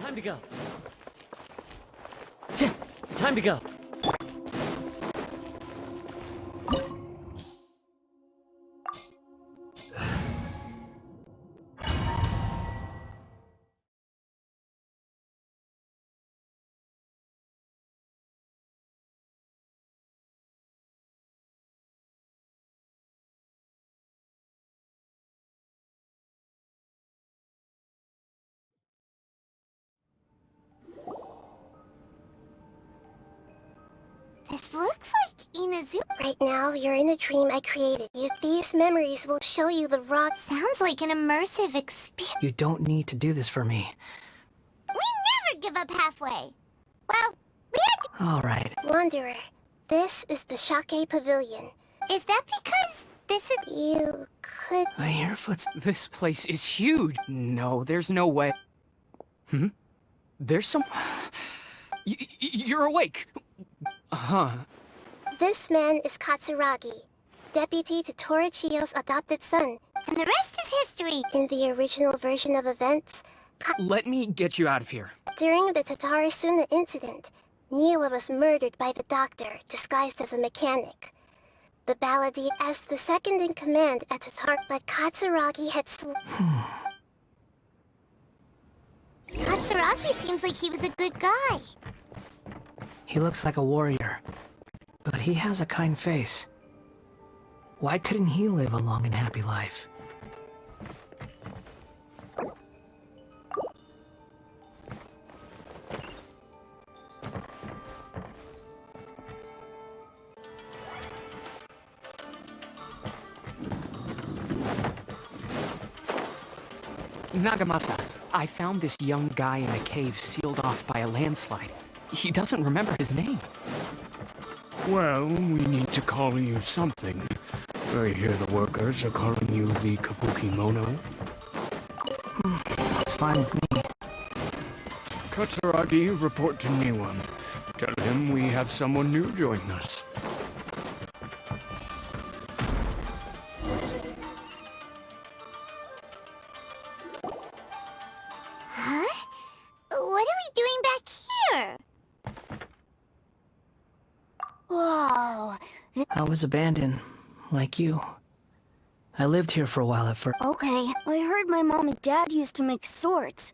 Time to go. Time to go. This looks like Inazu. Right now, you're in a dream I created. These memories will show you the raw. Sounds like an immersive experience. You don't need to do this for me. We never give up halfway. Well, we are. All right. Wanderer, this is the Shake Pavilion. Is that because this is... You could... I hear footsteps. This place is huge. No, there's no way. There's some... You're awake. Huh. This man is Katsuragi, deputy to Torichio's adopted son. And the rest is history. In the original version of events, Let me get you out of here. during the Tatarasuna incident, Niwa was murdered by the doctor, disguised as a mechanic. The Balladeer as the second in command at Tatar, but Katsuragi had Katsuragi seems like he was a good guy. He looks like a warrior, but he has a kind face. Why couldn't he live a long and happy life? Nagamasa, I found this young guy in a cave sealed off by a landslide. He doesn't remember his name. Well, we need to call you something. I hear the workers are calling you the Kabuki Mono. It's fine with me. Katsuragi, report to Niwa. Tell him we have someone new joining us. Huh? What are we doing back here? Whoa. I was abandoned, like you. I lived here for a while at first. Okay, I heard my mom and dad used to make swords.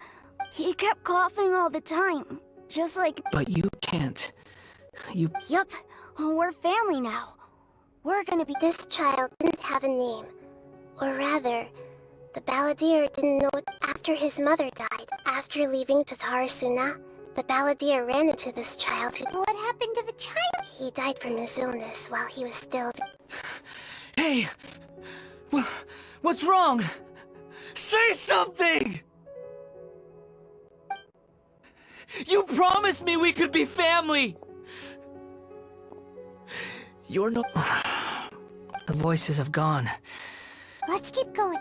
He kept coughing all the time, just like... But you can't. You... Yup, we're family now. We're gonna be... This child didn't have a name. Or rather, the Balladeer didn't know it after his mother died. After leaving Tatarasuna, the Balladeer ran into this child who... What happened to the child? He died from his illness while he was still... Hey! What's wrong? Say something! You promised me we could be family! You're no... The voices have gone. Let's keep going.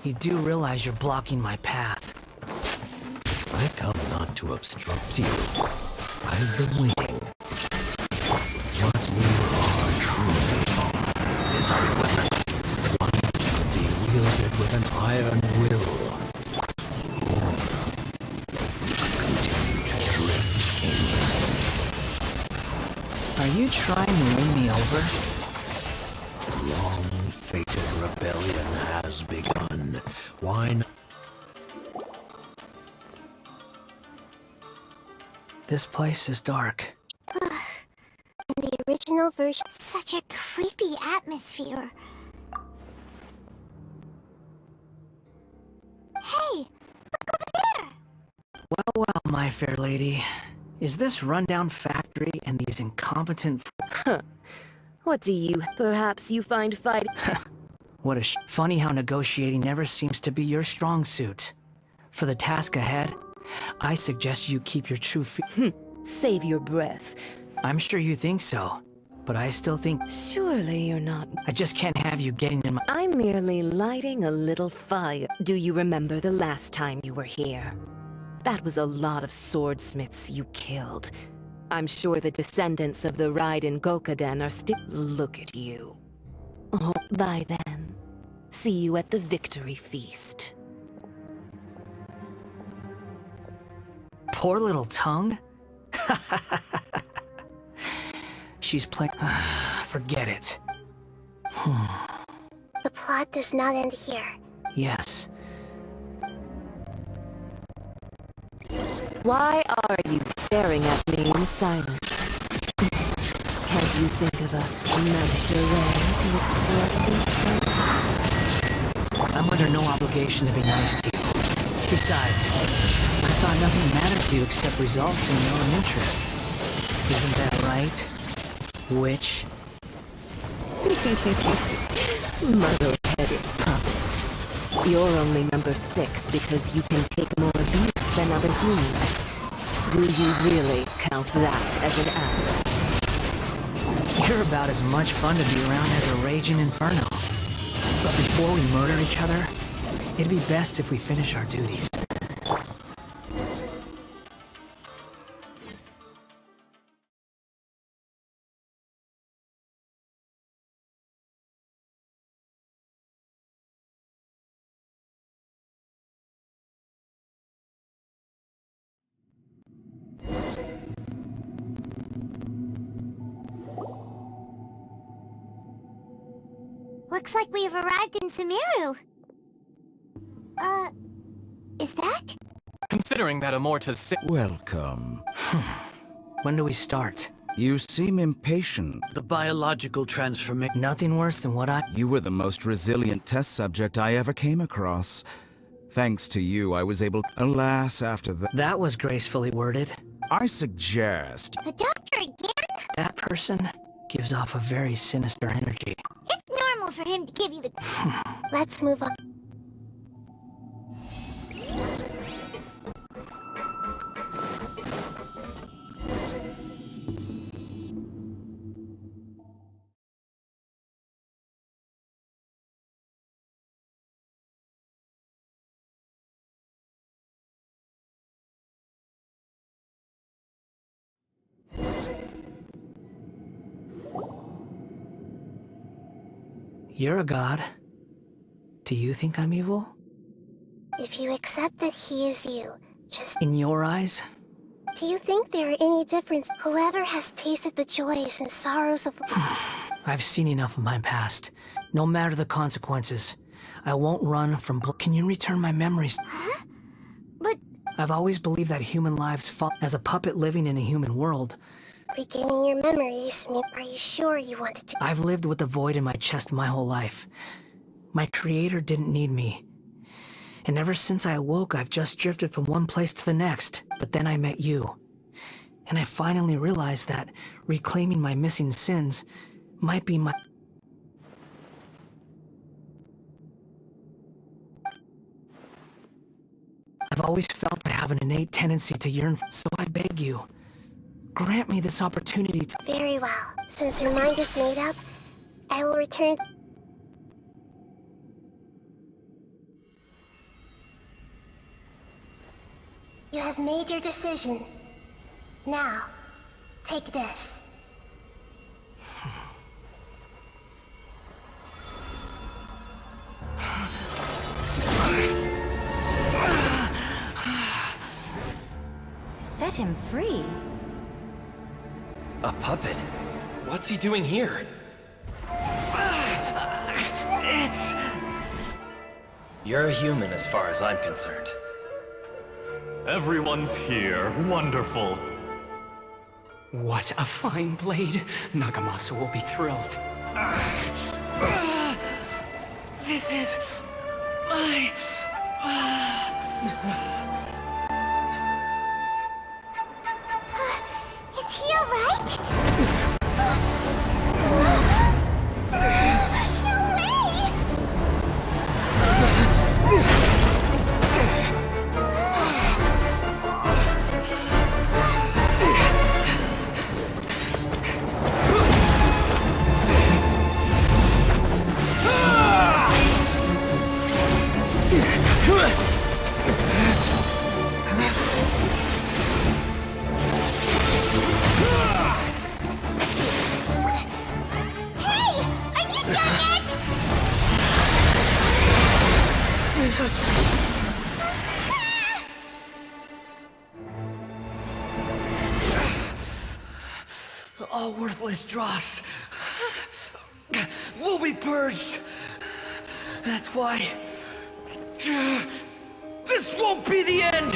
You do realize you're blocking my path. I come not to obstruct you. I've been waiting. What you are truly is a weapon. One to be wielded with an iron will. Or continue to drift aimlessly. Are you trying to win me over? Long-fated rebellion has begun. Why not? This place is dark. In the original version, such a creepy atmosphere. Hey, look over there! Well, my fair lady. Is this rundown factory and these incompetent... What do you... Perhaps you find fight... What a funny how negotiating never seems to be your strong suit. For the task ahead, I suggest you keep your true Save your breath. I'm sure you think so, but I still think... Surely you're not... I just can't have you getting in my... I'm merely lighting a little fire. Do you remember the last time you were here? That was a lot of swordsmiths you killed. I'm sure the descendants of the Raiden Gokaden are still... Look at you. Oh, bye then. See you at the victory feast. Poor little tongue? She's playing... Forget it. The plot does not end here. Yes. Why are you staring at me in silence? Can't you think of a nicer way to express yourself? I'm under no obligation to be nice to you. Besides, I thought nothing mattered to you except results in your own interests. Isn't that right? Witch? Muddle-headed puppet. You're only number 6 because you can take more abuse than other humans. Do you really count that as an asset? You're about as much fun to be around as a raging inferno. But before we murder each other, it'd be best if we finish our duties. Looks like we've arrived in Sumeru. Is that? Considering that Amorta's Welcome. When do we start? You seem impatient. The biological transformation. Nothing worse than what I... You were the most resilient test subject I ever came across. Thanks to you, I was able... Alas, after the... That was gracefully worded. I suggest... The doctor again? That person gives off a very sinister energy. It's normal for him to give you the... Let's move on. You're a god. Do you think I'm evil? If you accept that he is you, just... In your eyes? Do you think there are any difference? Whoever has tasted the joys and sorrows of... I've seen enough of my past. No matter the consequences, I won't run from... Can you return my memories? Huh? But... I've always believed that human lives fall... As a puppet living in a human world, Regaining your memories, are you sure you wanted to... I've lived with a void in my chest my whole life. My creator didn't need me. And ever since I awoke, I've just drifted from one place to the next. But then I met you. And I finally realized that reclaiming my missing sins might be my... I've always felt I have an innate tendency to yearn, so I beg you, grant me this opportunity to... Very well. Since your mind is made up, I will return... You have made your decision. Now, take this. Set him free. A puppet? What's he doing here? It's... You're a human as far as I'm concerned. Everyone's here. Wonderful. What a fine blade. Nagamasa will be thrilled. This is... my... Is he alright? No way! Dang it! All worthless dross will be purged. That's why this won't be the end.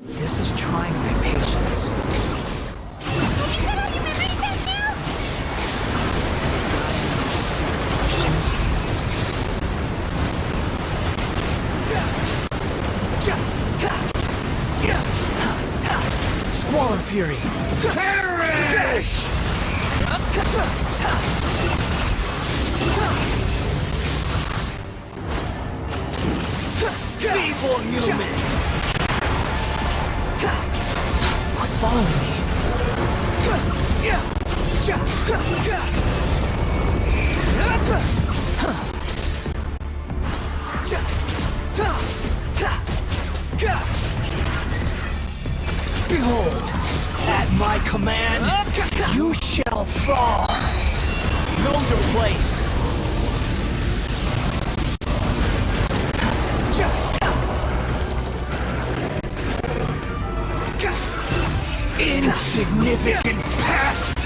This is trying my patience. Squall and Fury. Perish! Feeble human! Quit following me. Behold, at my command, you shall fall. Know your place. Insignificant past!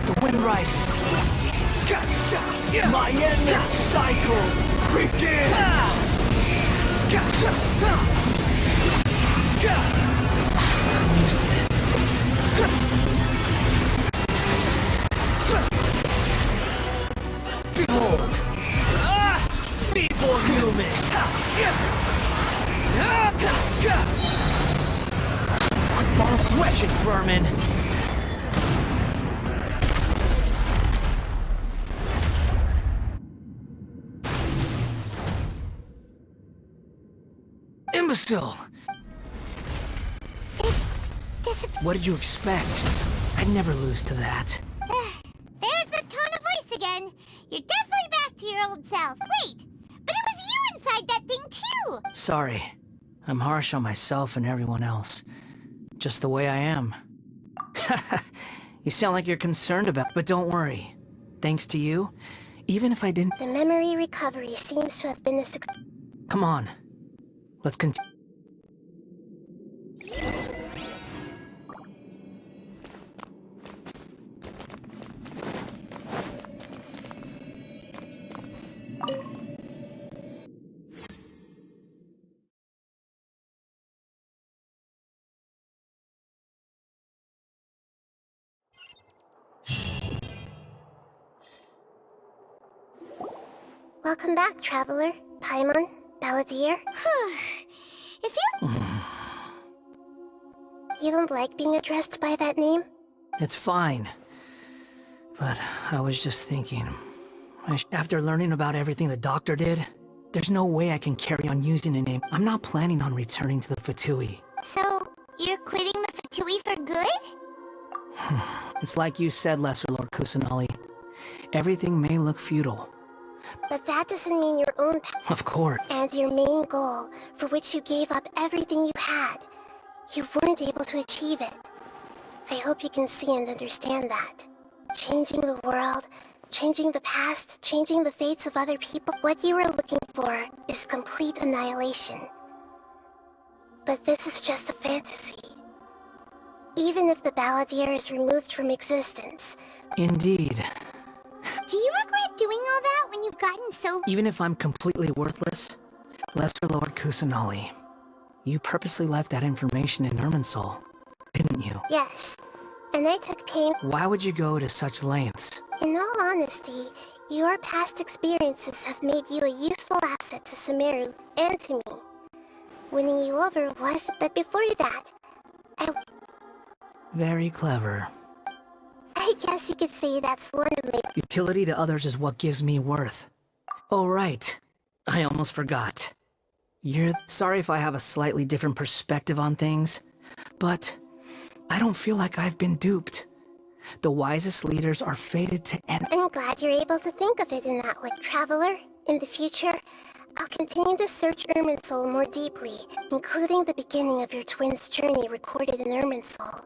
The wind rises. My endless cycle begins! I'm used to this. Behold! Feeble human! Wretched vermin! Imbecile! What did you expect? I'd never lose to that. There's the tone of voice again. You're definitely back to your old self. Wait, but it was you inside that thing too! Sorry. I'm harsh on myself and everyone else. Just the way I am. You sound like you're concerned about, but don't worry. Thanks to you, even if I didn't... The memory recovery seems to have been a success. Come on. Let's continue. Welcome back, Traveler, Paimon, Balladeer. It feels... You don't like being addressed by that name? It's fine. But I was just thinking... After learning about everything the doctor did, there's no way I can carry on using a name. I'm not planning on returning to the Fatui. So, you're quitting the Fatui for good? It's like you said, Lesser Lord Kusanali. Everything may look futile. But that doesn't mean your own path. Of course. And your main goal, for which you gave up everything you had. You weren't able to achieve it. I hope you can see and understand that. Changing the world, changing the past, changing the fates of other people. What you were looking for is complete annihilation. But this is just a fantasy. Even if the Balladeer is removed from existence... Indeed. Do you regret doing all that when you've gotten so... Even if I'm completely worthless, Lesser Lord Kusanali, you purposely left that information in Irminsul, didn't you? Yes, and I took pain. Why would you go to such lengths? In all honesty, your past experiences have made you a useful asset to Sumeru and to me. Winning you over was, but before that, Very clever. I guess you could say that's one of my... Utility to others is what gives me worth. Oh, right. I almost forgot. Sorry if I have a slightly different perspective on things, but I don't feel like I've been duped. The wisest leaders are fated to end. I'm glad you're able to think of it in that way. Traveler, in the future, I'll continue to search Irminsul more deeply, including the beginning of your twins' journey recorded in Irminsul.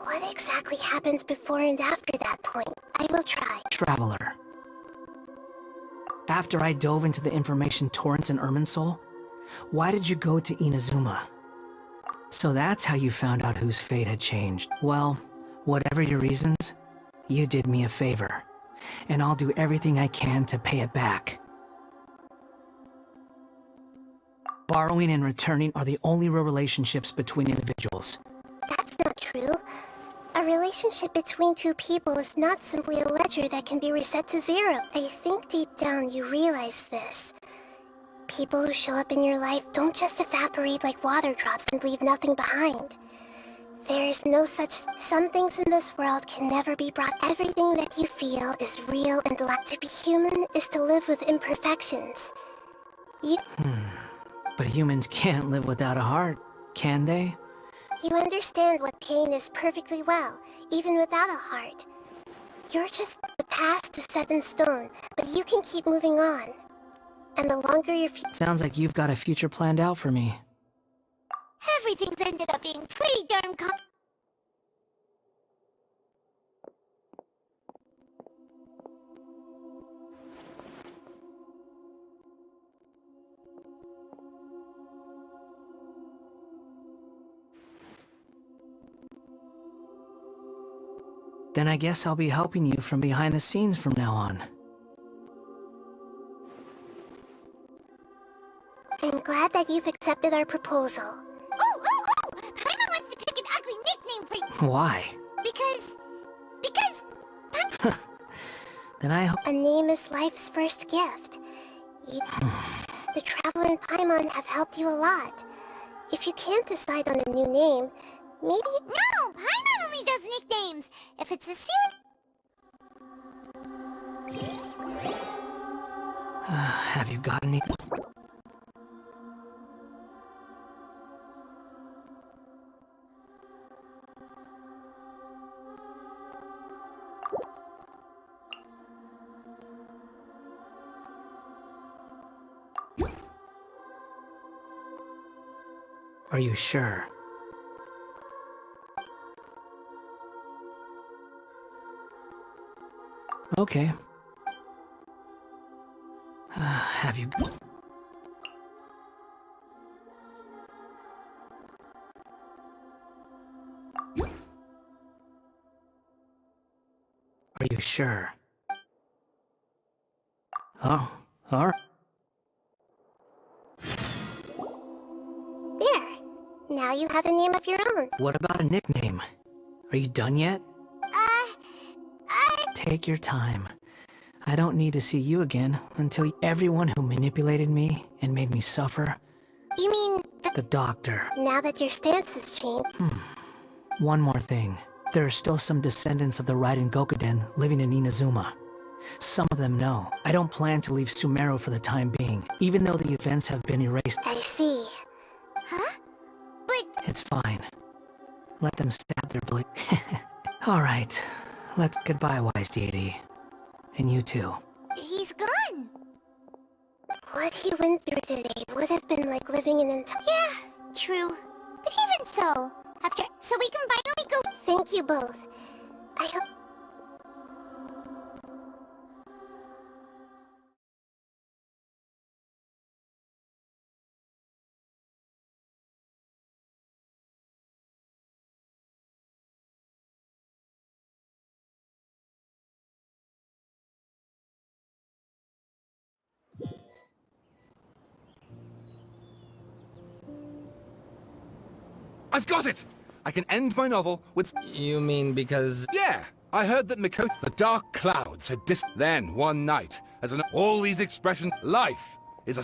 What exactly happened before and after that point? I will try. Traveler. After I dove into the information torrents in Irminsul, why did you go to Inazuma? So that's how you found out whose fate had changed. Well, whatever your reasons, you did me a favor, and I'll do everything I can to pay it back. Borrowing and returning are the only real relationships between individuals. That's not true. A relationship between two people is not simply a ledger that can be reset to zero. I think deep down you realize this. People who show up in your life don't just evaporate like water drops and leave nothing behind. There is no such... Some things in this world can never be brought. Everything that you feel is real and to be human is to live with imperfections. But humans can't live without a heart, can they? You understand what pain is perfectly well, even without a heart. You're just... The past is set in stone, but you can keep moving on. And the longer your Sounds like you've got a future planned out for me. Everything's ended up being pretty darn Then I guess I'll be helping you from behind the scenes from now on. I'm glad that you've accepted our proposal. Oh! Paimon wants to pick an ugly nickname for you. Why? Because... Then I hope... A name is life's first gift. The Traveler and Paimon have helped you a lot. If you can't decide on a new name, maybe... No! Paimon only does nicknames! If it's a Have you got any... Are you sure? Okay. Have you... Are you sure? Oh, alright. There. Now you have a name of your own. What about a nickname? Are you done yet? Take your time. I don't need to see you again until everyone who manipulated me and made me suffer... You mean... The doctor. Now that your stance has changed... One more thing. There are still some descendants of the Raiden Gokuden living in Inazuma. Some of them know. I don't plan to leave Sumeru for the time being, even though the events have been erased. I see. Huh? But... It's fine. Let them stab their blade. Alright. Let's... Goodbye, wise deity. And you too. He's gone. What he went through today would have been like living in an... Yeah, true. But even so, so we can finally go... Thank you both. I hope... I've got it! I can end my novel with... You mean because... Yeah! I heard that the dark clouds had Then, one night, as all these expressions... Life is a...